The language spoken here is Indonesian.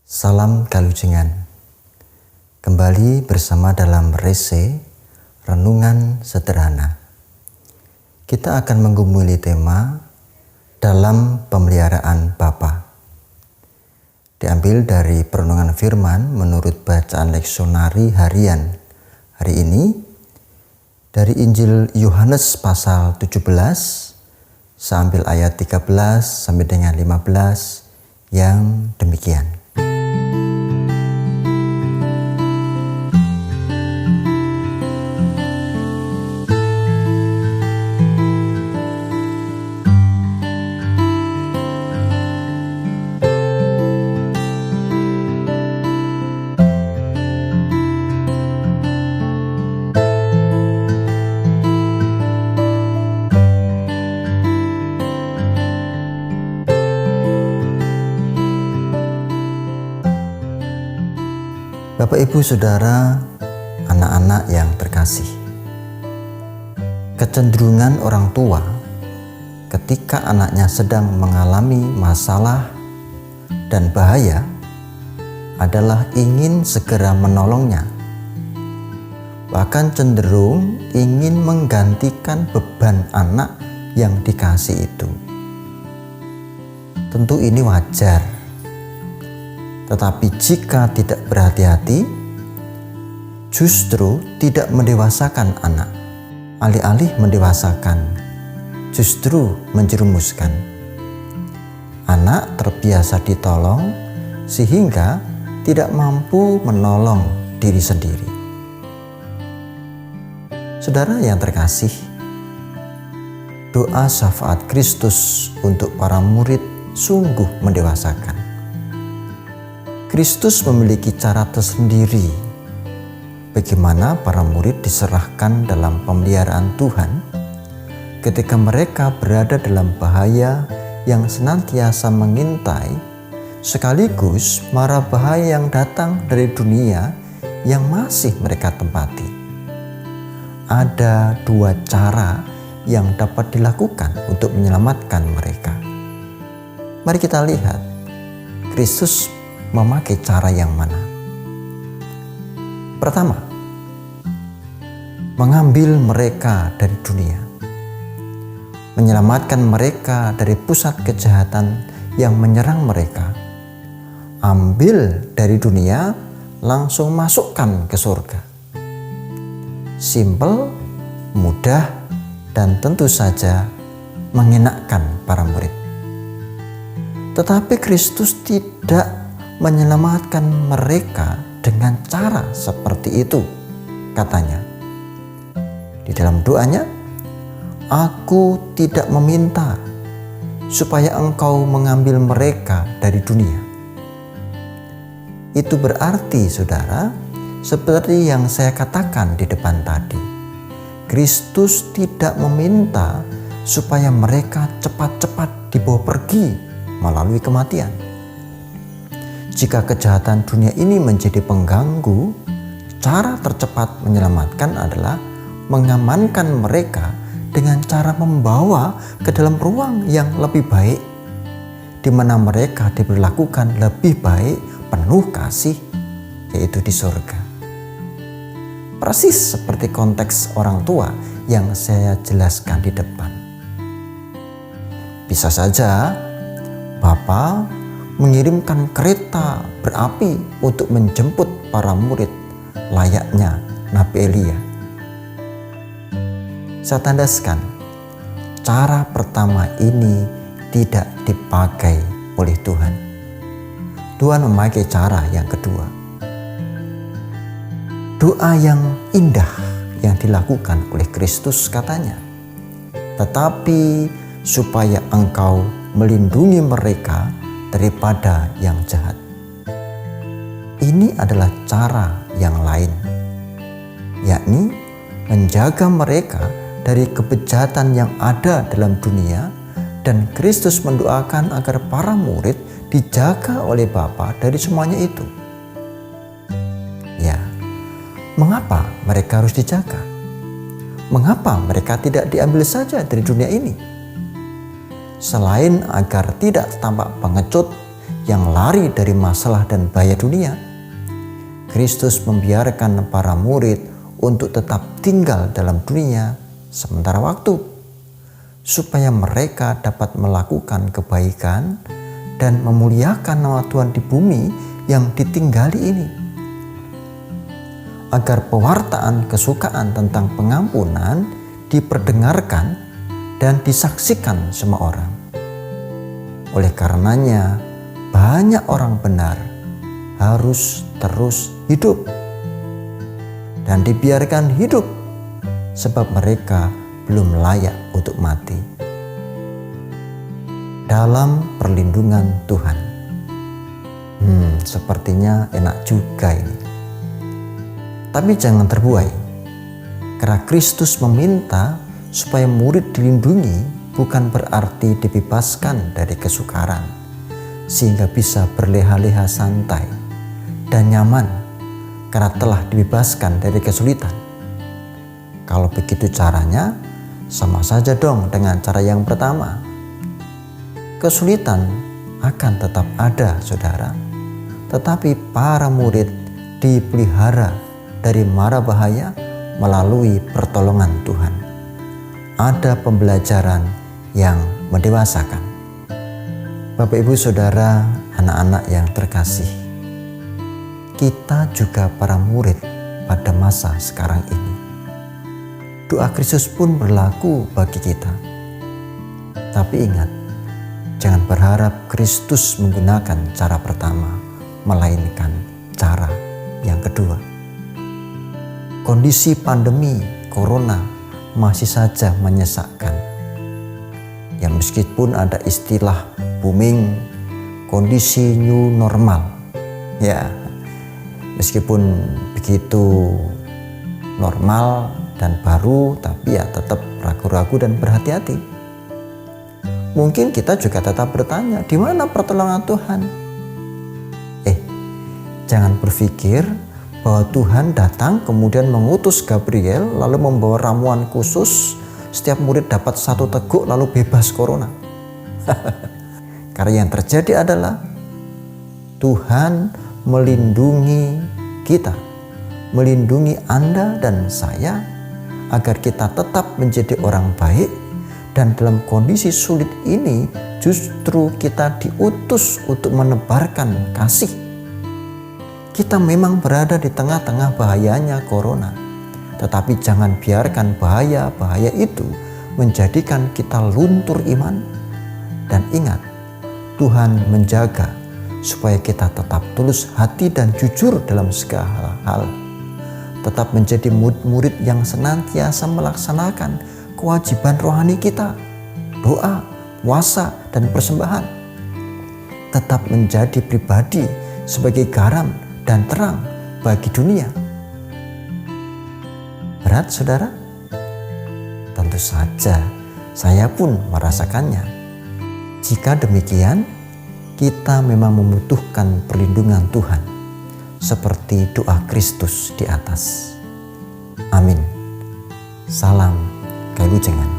Salam Kalujengan. Kembali bersama dalam Rese Renungan Sederhana. Kita akan menggumuli tema dalam pemeliharaan Bapa. Diambil dari perenungan firman menurut bacaan leksionari harian hari ini dari Injil Yohanes pasal 17 sambil ayat 13 sampai dengan 15 yang demikian. Bapak, Ibu, Saudara, anak-anak yang terkasih. Kecenderungan orang tua ketika anaknya sedang mengalami masalah dan bahaya adalah ingin segera menolongnya. Bahkan cenderung ingin menggantikan beban anak yang dikasih itu. Tentu ini wajar. Tetapi jika tidak berhati-hati, justru tidak mendewasakan anak. Alih-alih mendewasakan, justru menjerumuskan. Anak terbiasa ditolong sehingga tidak mampu menolong diri sendiri. Saudara yang terkasih, doa syafaat Kristus untuk para murid sungguh mendewasakan. Kristus memiliki cara tersendiri bagaimana para murid diserahkan dalam pemeliharaan Tuhan ketika mereka berada dalam bahaya yang senantiasa mengintai, sekaligus mara bahaya yang datang dari dunia yang masih mereka tempati. Ada dua cara yang dapat dilakukan untuk menyelamatkan mereka. Mari kita lihat Kristus memakai cara yang mana. Pertama, mengambil mereka dari dunia, menyelamatkan mereka dari pusat kejahatan yang menyerang mereka. Ambil dari dunia, langsung masukkan ke surga. Simpel, mudah, dan tentu saja mengenakkan para murid. Tetapi Kristus tidak menyelamatkan mereka dengan cara seperti itu, katanya. Di dalam doanya, "Aku tidak meminta supaya engkau mengambil mereka dari dunia." Itu berarti, saudara, seperti yang saya katakan di depan tadi, Kristus tidak meminta supaya mereka cepat-cepat dibawa pergi melalui kematian. Jika kejahatan dunia ini menjadi pengganggu, cara tercepat menyelamatkan adalah mengamankan mereka dengan cara membawa ke dalam ruang yang lebih baik, di mana mereka diperlakukan lebih baik, penuh kasih, yaitu di surga. Persis seperti konteks orang tua yang saya jelaskan di depan. Bisa saja Bapa mengirimkan kereta berapi untuk menjemput para murid layaknya Nabi Elia. Saya tandaskan, cara pertama ini tidak dipakai oleh Tuhan. Tuhan memakai cara yang kedua. Doa yang indah yang dilakukan oleh Kristus, katanya, "Tetapi supaya engkau melindungi mereka daripada yang jahat." Ini adalah cara yang lain, yakni menjaga mereka dari kebejatan yang ada dalam dunia, dan Kristus mendoakan agar para murid dijaga oleh Bapa dari semuanya itu. Ya, mengapa mereka harus dijaga? Mengapa mereka tidak diambil saja dari dunia ini? Selain agar tidak tampak pengecut yang lari dari masalah dan bahaya dunia, Kristus membiarkan para murid untuk tetap tinggal dalam dunia sementara waktu, supaya mereka dapat melakukan kebaikan dan memuliakan nama Tuhan di bumi yang ditinggali ini, agar pewartaan kesukaan tentang pengampunan diperdengarkan dan disaksikan semua orang. Oleh karenanya, banyak orang benar harus terus hidup dan dibiarkan hidup, sebab mereka belum layak untuk mati. Dalam perlindungan Tuhan. Sepertinya enak juga ini. Tapi jangan terbuai, karena Kristus meminta supaya murid dilindungi bukan berarti dibebaskan dari kesukaran, sehingga bisa berleha-leha santai dan nyaman karena telah dibebaskan dari kesulitan. Kalau begitu caranya, sama saja dong dengan cara yang pertama. Kesulitan akan tetap ada, saudara, tetapi para murid dipelihara dari mara bahaya melalui pertolongan Tuhan. Ada pembelajaran yang mendewasakan. Bapak, Ibu, Saudara, anak-anak yang terkasih, kita juga para murid pada masa sekarang ini. Doa Kristus pun berlaku bagi kita. Tapi ingat, jangan berharap Kristus menggunakan cara pertama, melainkan cara yang kedua. Kondisi pandemi corona masih saja menyesakkan. Ya, meskipun ada istilah booming kondisi new normal. Ya, meskipun begitu normal dan baru, tapi ya tetap ragu-ragu dan berhati-hati. Mungkin kita juga tetap bertanya, di mana pertolongan Tuhan? Jangan berpikir bahwa Tuhan datang kemudian mengutus Gabriel lalu membawa ramuan khusus, setiap murid dapat 1 teguk lalu bebas corona. Karena yang terjadi adalah Tuhan melindungi kita, melindungi Anda dan saya, agar kita tetap menjadi orang baik. Dan dalam kondisi sulit ini justru kita diutus untuk menebarkan kasih. Kita memang berada di tengah-tengah bahayanya corona, tetapi jangan biarkan bahaya-bahaya itu menjadikan kita luntur iman. Dan ingat, Tuhan menjaga supaya kita tetap tulus hati dan jujur dalam segala hal. Tetap menjadi murid yang senantiasa melaksanakan kewajiban rohani kita, doa, puasa, dan persembahan. Tetap menjadi pribadi sebagai garam dan terang bagi dunia. Berat, saudara? Tentu saja, saya pun merasakannya. Jika demikian, kita memang membutuhkan perlindungan Tuhan, seperti doa Kristus di atas. Amin. Salam Kailujengan.